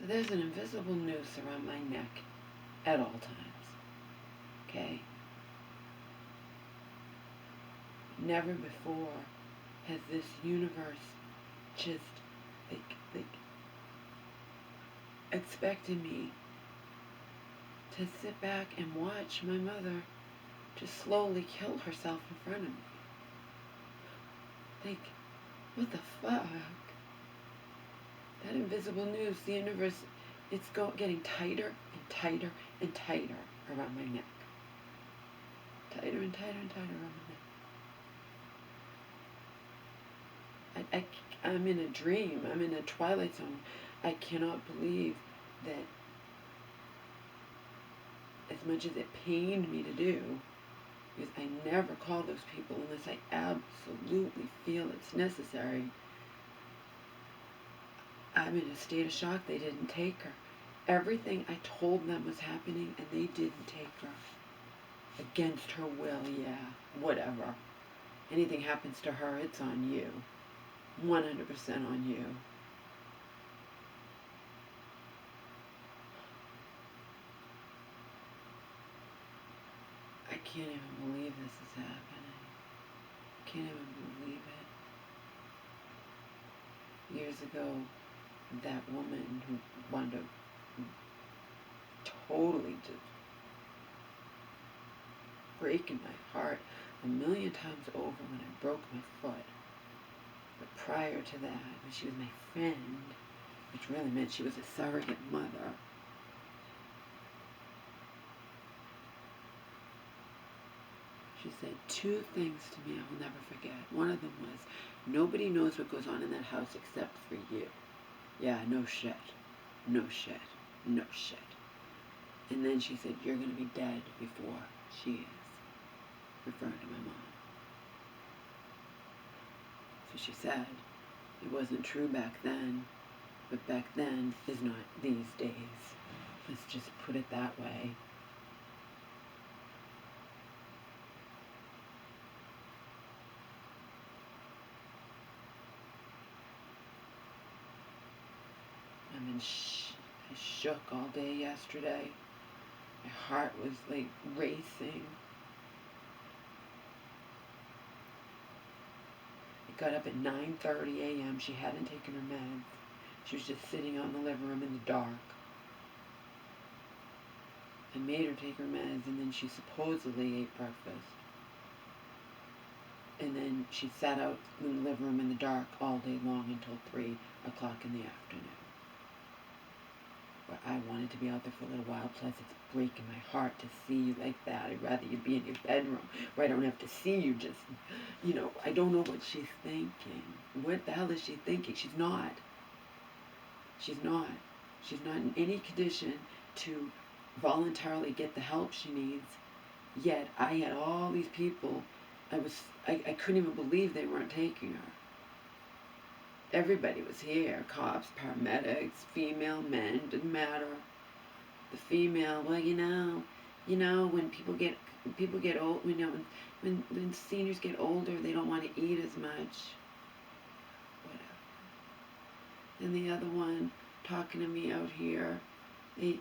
There's an invisible noose around my neck at all times. Okay? Never before has this universe just like expected me to sit back and watch my mother just slowly kill herself in front of me. Like, what the fuck? That invisible noose, the universe, it's getting tighter and tighter and tighter around my neck. Tighter and tighter and tighter around my neck. I'm in a dream. I'm in a twilight zone. I cannot believe that, as much as it pained me to do, because I never call those people unless I absolutely feel it's necessary, I'm in a state of shock they didn't take her. Everything I told them was happening and they didn't take her. Against her will, yeah, whatever. Anything happens to her, it's on you. 100% on you. I can't even believe this is happening. Can't even believe it. Years ago, that woman who wound up totally just breaking my heart a million times over when I broke my foot. But prior to that, when she was my friend, which really meant she was a surrogate mother, she said two things to me I will never forget. One of them was, nobody knows what goes on in that house except for you. Yeah, no shit. No shit. No shit. And then she said, you're going to be dead before she is. Referring to my mom. So she said, it wasn't true back then, but back then is not these days. Let's just put it that way. I shook all day yesterday. My heart was like racing. I got up at 9:30 a.m. She hadn't taken her meds. She was just sitting out in the living room in the dark. I made her take her meds, and then she supposedly ate breakfast. And then she sat out in the living room in the dark all day long until 3 o'clock in the afternoon. Where I wanted to be out there for a little while, plus it's breaking my heart to see you like that. I'd rather you be in your bedroom where I don't have to see you just, I don't know what she's thinking. What the hell is she thinking? She's not. She's not. She's not in any condition to voluntarily get the help she needs. Yet I had all these people, I couldn't even believe they weren't taking her. Everybody was here, cops, paramedics, female, men, didn't matter. The female, well, when people get old, when seniors get older, they don't want to eat as much. Whatever. And the other one talking to me out here, when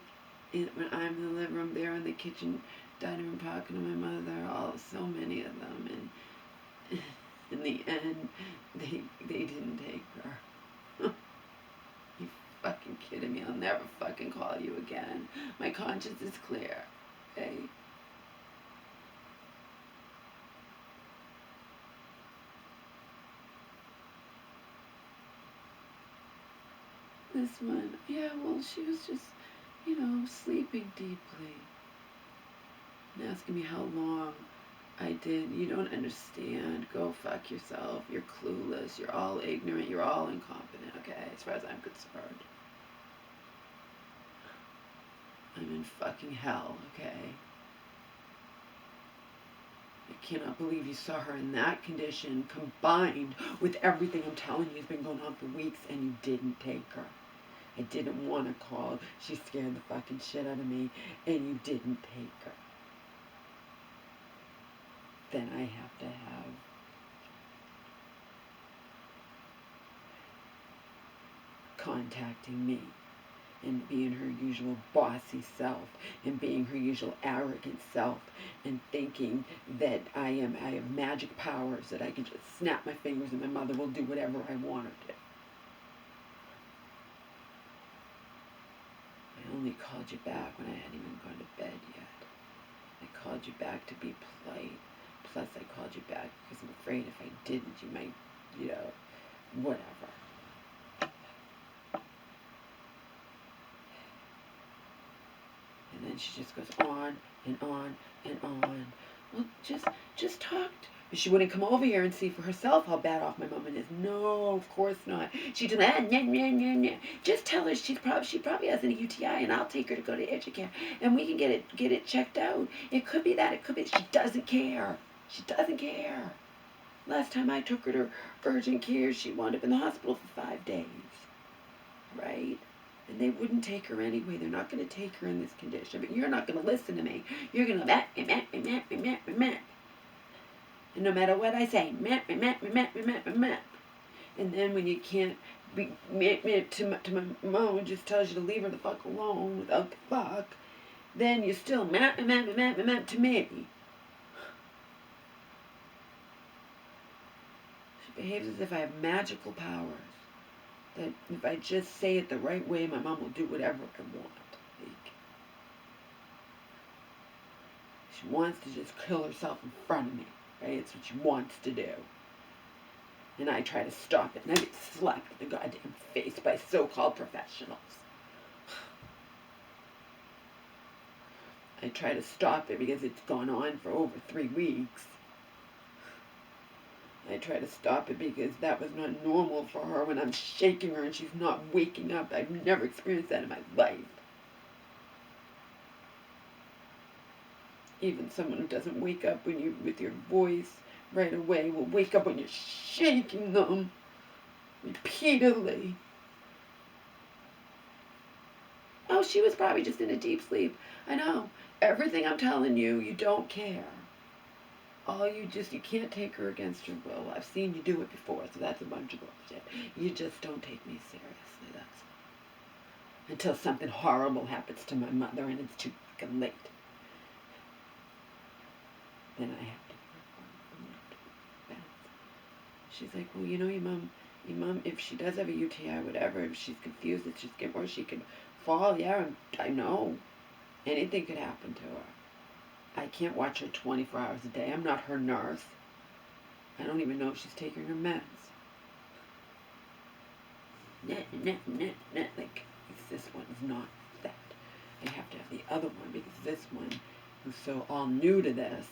I'm in the living room, they're in the kitchen, dining room talking to my mother, so many of them, and in the end, they didn't take her. You fucking kidding me? I'll never fucking call you again. My conscience is clear, okay? This one, yeah, well, she was just, sleeping deeply. And asking me how long I did. You don't understand. Go fuck yourself. You're clueless. You're all ignorant. You're all incompetent, okay? As far as I'm concerned. I'm in fucking hell, okay? I cannot believe you saw her in that condition, combined with everything I'm telling you has been going on for weeks, and you didn't take her. I didn't want to call. She scared the fucking shit out of me, and you didn't take her. Then I have to have contacting me and being her usual bossy self and being her usual arrogant self and thinking that I have magic powers, that I can just snap my fingers and my mother will do whatever I want her to. I only called you back when I hadn't even gone to bed yet. I called you back to be polite. Plus, I called you back because I'm afraid if I didn't, you might, whatever. And then she just goes on and on and on. Well, just talk. She wouldn't come over here and see for herself how bad off my mom is. No, of course not. She just, just tell her she probably has an UTI, and I'll take her to go to INACCESSIBLE, and we can get it checked out. It could be that. It could be. She doesn't care. She doesn't care. Last time I took her to urgent care, she wound up in the hospital for 5 days. Right? And they wouldn't take her anyway. They're not going to take her in this condition. But you're not going to listen to me. You're going to and no matter what I say, and then when you can't be to my mom, who just tells you to leave her the fuck alone without the fuck, then you're still to me. She behaves as if I have magical powers. That if I just say it the right way, my mom will do whatever I want. Like, she wants to just kill herself in front of me. Right? It's what she wants to do. And I try to stop it, and I get slapped in the goddamn face by so-called professionals. I try to stop it because it's gone on for over 3 weeks. I try to stop it because that was not normal for her when I'm shaking her and she's not waking up. I've never experienced that in my life. Even someone who doesn't wake up with your voice right away will wake up when you're shaking them repeatedly. Oh, she was probably just in a deep sleep. I know. Everything I'm telling you, you don't care. You can't take her against your will. I've seen you do it before, so that's a bunch of bullshit. You just don't take me seriously, that's all. Until something horrible happens to my mother and it's too fucking late. Then I have to be reformed. She's like, well, your mom, if she does have a UTI, whatever, if she's confused, it's just get worse. She could fall, yeah, I know. Anything could happen to her. I can't watch her 24 hours a day. I'm not her nurse. I don't even know if she's taking her meds. Like, this one is not that. I have to have the other one because this one was so all new to this.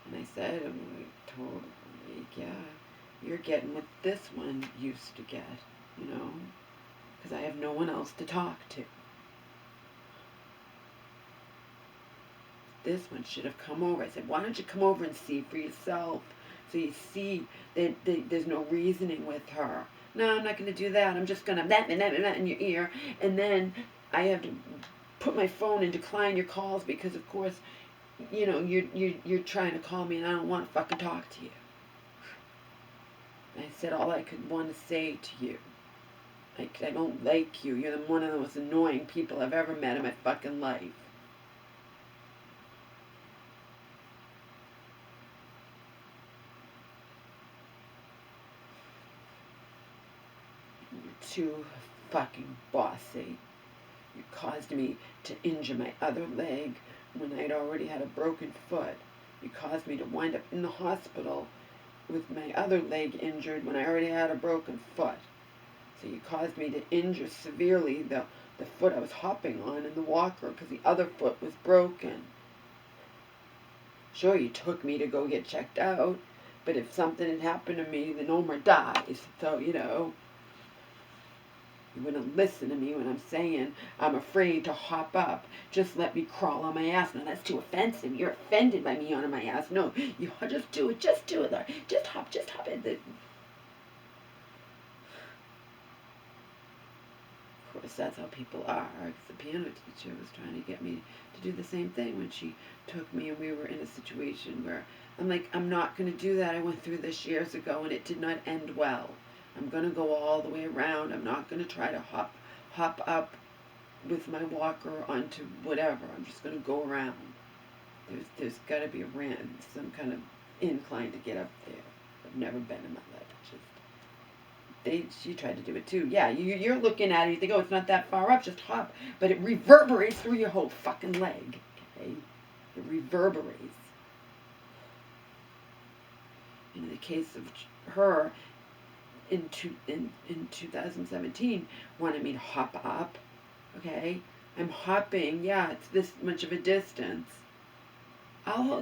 And I said, I told her, like, yeah, you're getting what this one used to get, because I have no one else to talk to. This one should have come over. I said, why don't you come over and see for yourself so you see that there's no reasoning with her. No, I'm not going to do that. I'm just going to that in your ear. And then I have to put my phone and decline your calls because, of course, you're trying to call me and I don't want to fucking talk to you. I said all I could want to say to you. I don't like you. You're one of the most annoying people I've ever met in my fucking life. Too fucking bossy. You caused me to injure my other leg when I'd already had a broken foot. You caused me to wind up in the hospital with my other leg injured when I already had a broken foot. So you caused me to injure severely the foot I was hopping on in the walker because the other foot was broken. Sure, you took me to go get checked out, but if something had happened to me, then Omer dies. So, you wouldn't listen to me when I'm saying I'm afraid to hop up. Just let me crawl on my ass. No, that's too offensive. You're offended by me on my ass. No, you just do it. Just do it, Laura. Just hop in. Of course, that's how people are. The piano teacher was trying to get me to do the same thing when she took me and we were in a situation where I'm like, I'm not going to do that. I went through this years ago and it did not end well. I'm going to go all the way around. I'm not going to try to hop up with my walker onto whatever. I'm just going to go around. There's got to be a ramp, some kind of incline to get up there. I've never been in my life. She tried to do it too. Yeah, you're looking at it, you think, oh, it's not that far up, just hop. But it reverberates through your whole fucking leg. Okay? It reverberates. In the case of her, in 2017, wanted me to hop up. Okay? I'm hopping. Yeah, it's this much of a distance.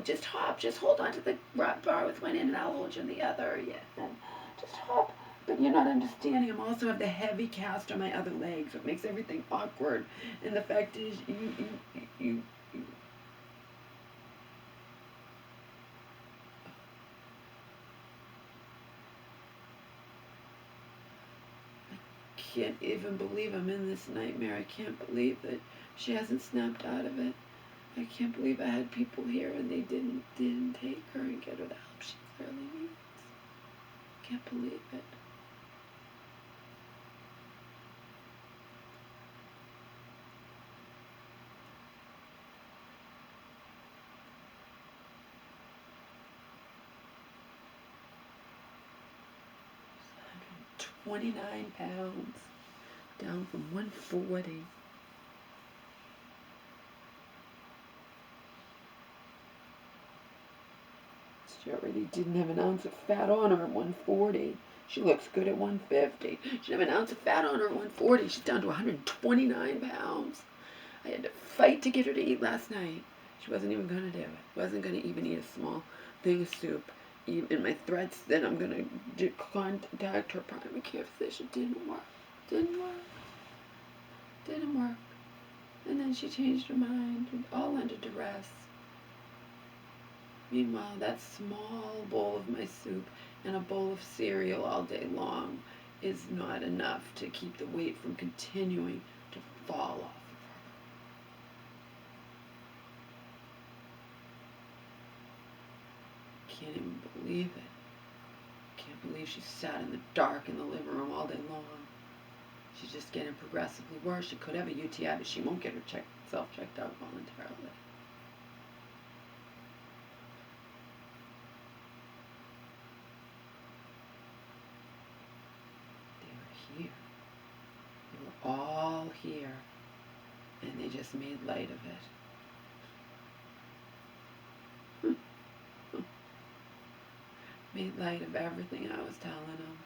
Just hop. Just hold on to the bar with one end and I'll hold you on the other. Yeah. Just hop. But you're not understanding. I also have the heavy cast on my other leg, so it makes everything awkward. And the fact is, you I can't even believe I'm in this nightmare. I can't believe that she hasn't snapped out of it. I can't believe I had people here and they didn't take her and get her the help she clearly needs. Can't believe it. She's 129 pounds, down from 140. She already didn't have an ounce of fat on her at 140. She looks good at 150. She didn't have an ounce of fat on her at 140. She's down to 129 pounds. I had to fight to get her to eat last night. She wasn't even going to do it. Wasn't going to even eat a small thing of soup. In my threats that I'm going to contact her primary care physician didn't work. Didn't work. And then she changed her mind, all under duress. Meanwhile, that small bowl of my soup and a bowl of cereal all day long is not enough to keep the weight from continuing to fall off of her. Can't even believe it. Can't believe she sat in the dark in the living room all day long. She's just getting progressively worse. She could have a UTI, but she won't get herself checked out voluntarily. Here. They were all here, and they just made light of it. Made light of everything I was telling them.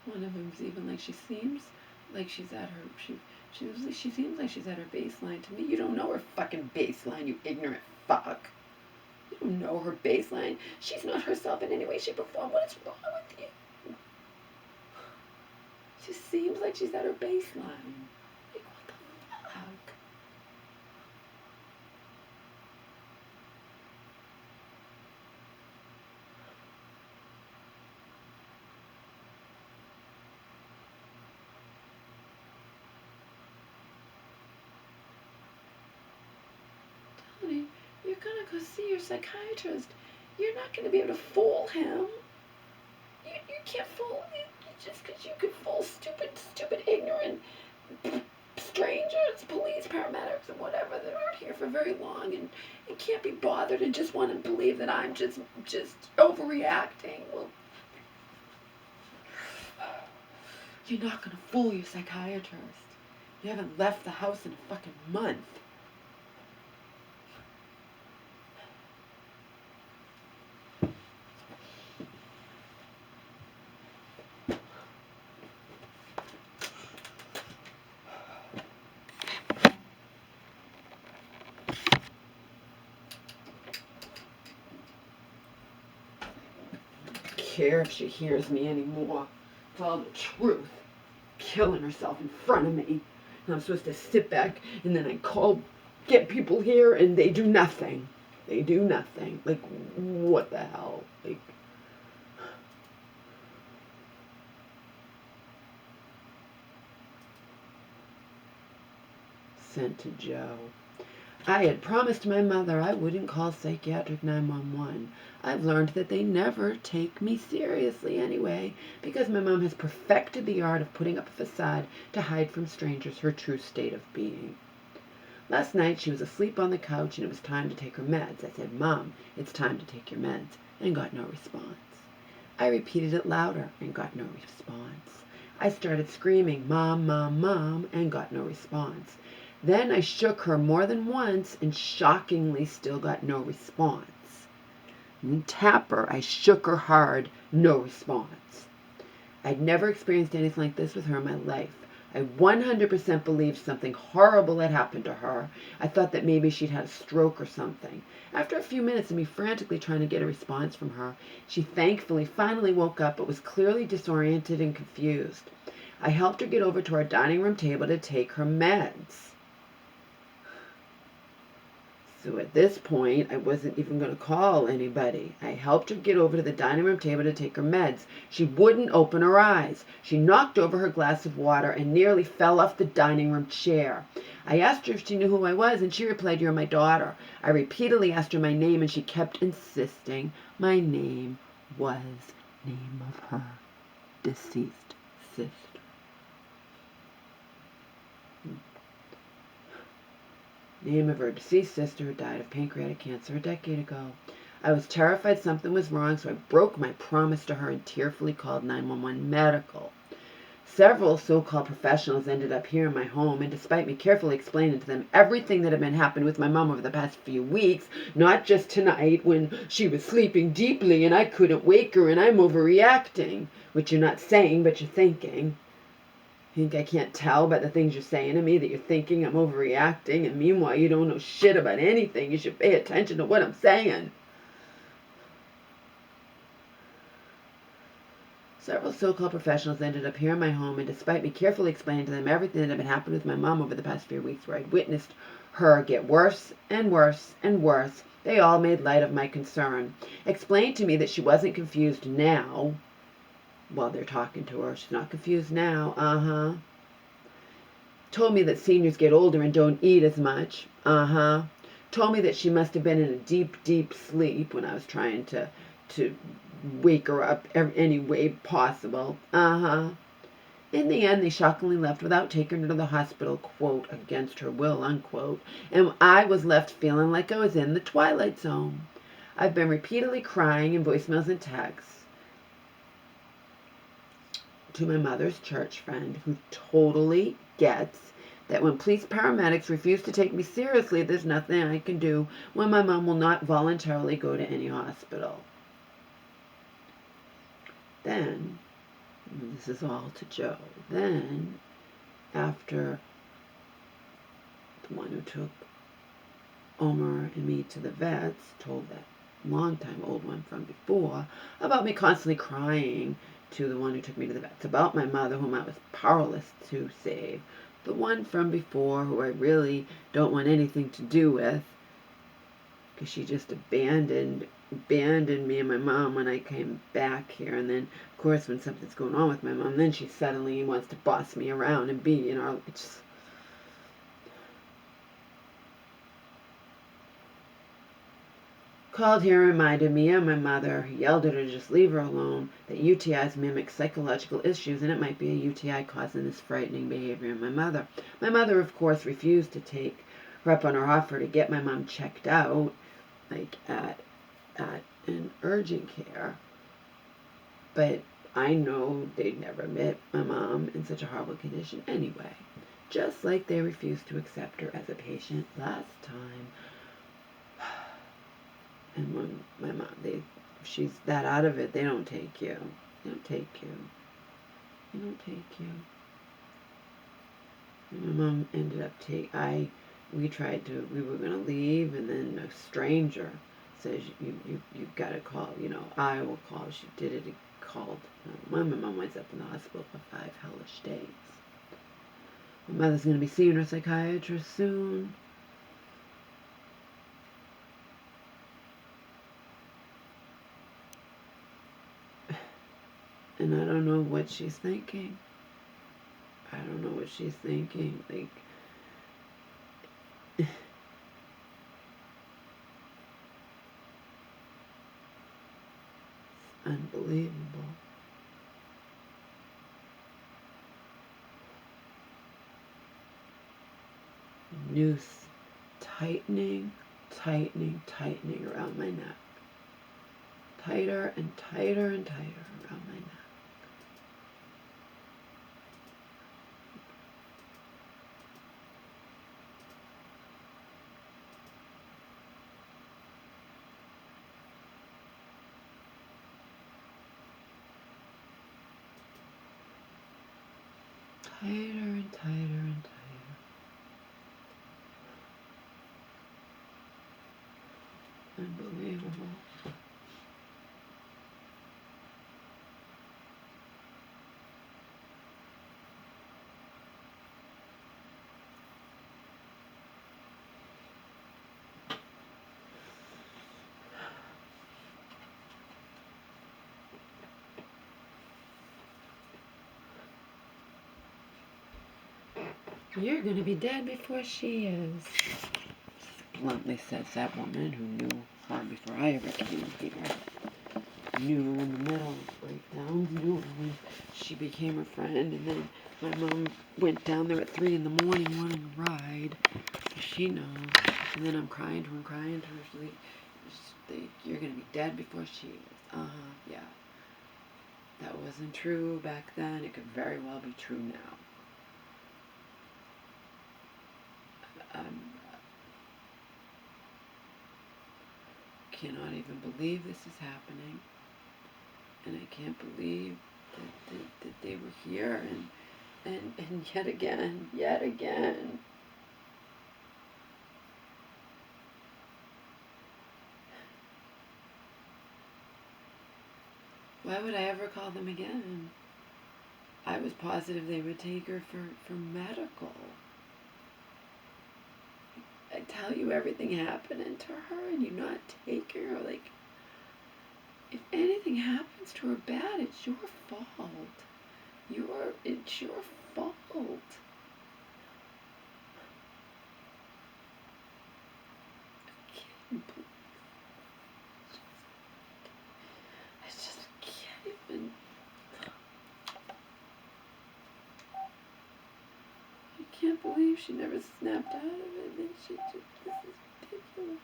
One of them's even like, she seems like she's at her, she seems like she's at her baseline to me. You don't know her fucking baseline, you ignorant fuck. You don't know her baseline. She's not herself in any way, shape, or form. What is wrong with you? She seems like she's at her baseline. Like, what the fuck? Tony, you're gonna go see your psychiatrist. You're not gonna be able to fool him. You can't fool him just because you could fool stupid, ignorant strangers, police, paramedics, or whatever that aren't here for very long and can't be bothered and just want to believe that I'm just overreacting. Well, you're not gonna fool your psychiatrist. You haven't left the house in a fucking month. Care if she hears me anymore. Tell the truth. Killing herself in front of me. And I'm supposed to sit back and then I get people here and they do nothing. They do nothing. Like, what the hell? Like, sent to Joe. I had promised my mother I wouldn't call psychiatric 911. I've learned that they never take me seriously anyway, because my mom has perfected the art of putting up a facade to hide from strangers her true state of being. Last night she was asleep on the couch and it was time to take her meds. I said, "Mom, it's time to take your meds," and got no response. I repeated it louder and got no response. I started screaming, "Mom, Mom, Mom," and got no response. Then I shook her more than once and shockingly still got no response. Tap her, I shook her hard, no response. I'd never experienced anything like this with her in my life. I 100% believed something horrible had happened to her. I thought that maybe she'd had a stroke or something. After a few minutes of me frantically trying to get a response from her, she thankfully finally woke up but was clearly disoriented and confused. I helped her get over to our dining room table to take her meds. So at this point, I wasn't even going to call anybody. I helped her get over to the dining room table to take her meds. She wouldn't open her eyes. She knocked over her glass of water and nearly fell off the dining room chair. I asked her if she knew who I was, and she replied, "You're my daughter." I repeatedly asked her my name, and she kept insisting my name was name of her deceased sister. Name of her deceased sister who died of pancreatic cancer a decade ago. I was terrified something was wrong, so I broke my promise to her and tearfully called 911 medical. Several so-called professionals ended up here in my home, and despite me carefully explaining to them everything that had been happening with my mom over the past few weeks, not just tonight when she was sleeping deeply and I couldn't wake her and I'm overreacting, which you're not saying but you're thinking. Think I can't tell by the things you're saying to me that you're thinking I'm overreacting, and meanwhile you don't know shit about anything. You should pay attention to what I'm saying. Several so-called professionals ended up here in my home, and despite me carefully explaining to them everything that had been happening with my mom over the past few weeks, where I'd witnessed her get worse and worse and worse, they all made light of my concern. Explained to me that she wasn't confused now. While they're talking to her, she's not confused now. Told me that seniors get older and don't eat as much. Told me that she must have been in a deep, deep sleep when I was trying to wake her up any way possible. In the end, they shockingly left without taking her to the hospital, quote, against her will, unquote, and I was left feeling like I was in the Twilight Zone. I've been repeatedly crying in voicemails and texts to my mother's church friend, who totally gets that when police paramedics refuse to take me seriously, there's nothing I can do when my mom will not voluntarily go to any hospital. Then, this is all to Joe, then, after the one who took Omer and me to the vets told that long-time old one from before about me constantly crying to the one who took me to the vets, about my mother whom I was powerless to save, the one from before who I really don't want anything to do with, because she just abandoned me and my mom when I came back here, and then, of course, when something's going on with my mom, then she suddenly wants to boss me around and be, it's called here and reminded me and my mother, who yelled at her to just leave her alone, that UTIs mimic psychological issues, and it might be a UTI causing this frightening behavior in my mother. My mother, of course, refused to take her up on her offer to get my mom checked out, like at an urgent care. But I know they'd never admit my mom in such a horrible condition anyway, just like they refused to accept her as a patient last time. And when my mom, if she's that out of it, they don't take you. They don't take you. They don't take you. And my mom ended up we were going to leave, and then a stranger says, you've got to call, I will call. She did it, called. My mom winds up in the hospital for 5 hellish days. My mother's going to be seeing her psychiatrist soon. And I don't know what she's thinking. I don't know what she's thinking. Unbelievable. Noose tightening, tightening, tightening around my neck. Tighter and tighter and tighter around my neck. Tighter and tighter and tighter. Unbelievable. You're gonna be dead before she is. Bluntly says that woman who knew her before I ever came here. Knew her in the middle of breakdowns, knew her when she became her friend, and then my mom went down there at 3 in the morning wanting a ride. She knows. And then I'm crying to her. She's like, you're gonna be dead before she is. Yeah. That wasn't true back then. It could very well be true now. Cannot even believe this is happening, and I can't believe that they were here, and yet again. Why would I ever call them again? I was positive they would take her for medical. I tell you everything happening to her and you not take her. Like, if anything happens to her bad, it's your fault. It's your fault. I just can't even. I can't believe she never snapped out of it. And she just, this is ridiculous.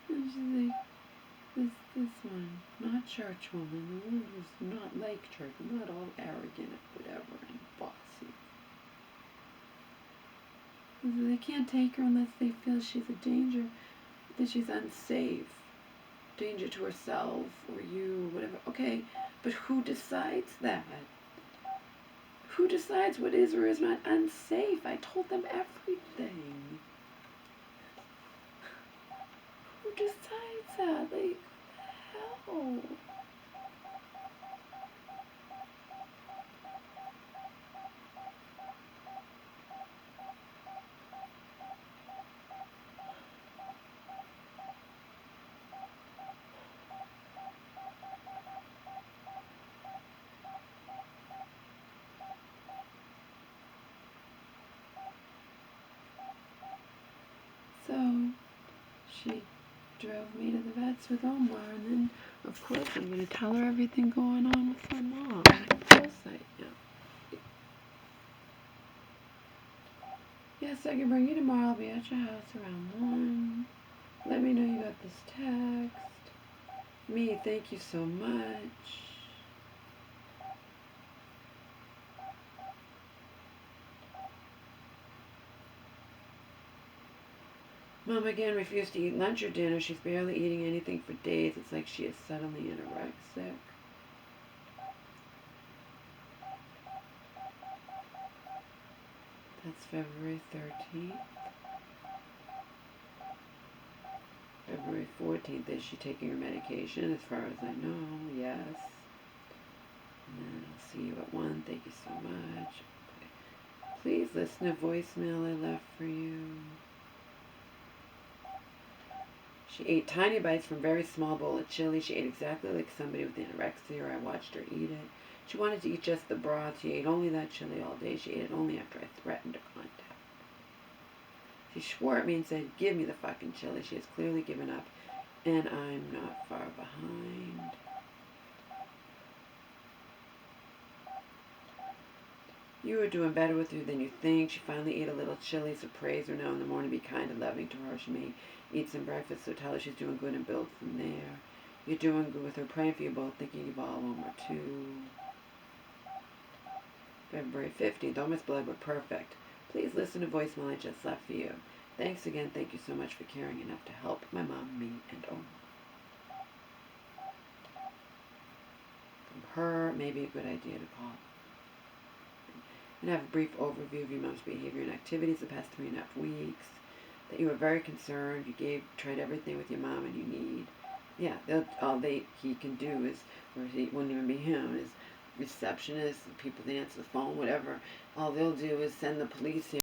And she's like, this one, not church woman. The one who's not like church, not all arrogant and whatever and bossy. They can't take her unless they feel she's a danger, that she's unsafe. Danger to herself or you, whatever. Okay, but who decides that? Who decides what is or is not unsafe? I told them everything. Who decides that? Like, what the hell? So, she drove me to the vets with Omar, and then, of course, I'm going to tell her everything going on with my mom. Of course I am. Yes, I can bring you tomorrow. I'll be at your house around 1. Let me know you got this text. Me, thank you so much. Mom again refused to eat lunch or dinner. She's barely eating anything for days. It's like she is suddenly anorexic. That's February 13th. February 14th. Is she taking her medication? As far as I know, yes. And then I'll see you at 1. Thank you so much. Please listen to voicemail I left for you. She ate tiny bites from a very small bowl of chili. She ate exactly like somebody with anorexia, or I watched her eat it. She wanted to eat just the broth. She ate only that chili all day. She ate it only after I threatened to contact. She swore at me and said, give me the fucking chili. She has clearly given up, and I'm not far behind. You are doing better with her than you think. She finally ate a little chili, so praise her now in the morning. Be kind and loving to her. She may eat some breakfast, so tell her she's doing good and build from there. You're doing good with her. Praying for you both. Thinking of all one more too. February 15th. Almost blood, but perfect. Please listen to voicemail I just left for you. Thanks again. Thank you so much for caring enough to help my mom, me, and Oma. From her, maybe a good idea to call. And have a brief overview of your mom's behavior and activities the past 3.5 weeks. That you were very concerned. You tried everything with your mom and you need. Yeah, all he can do is, or he wouldn't even be him, is receptionists, people that answer the phone, whatever. All they'll do is send the police here.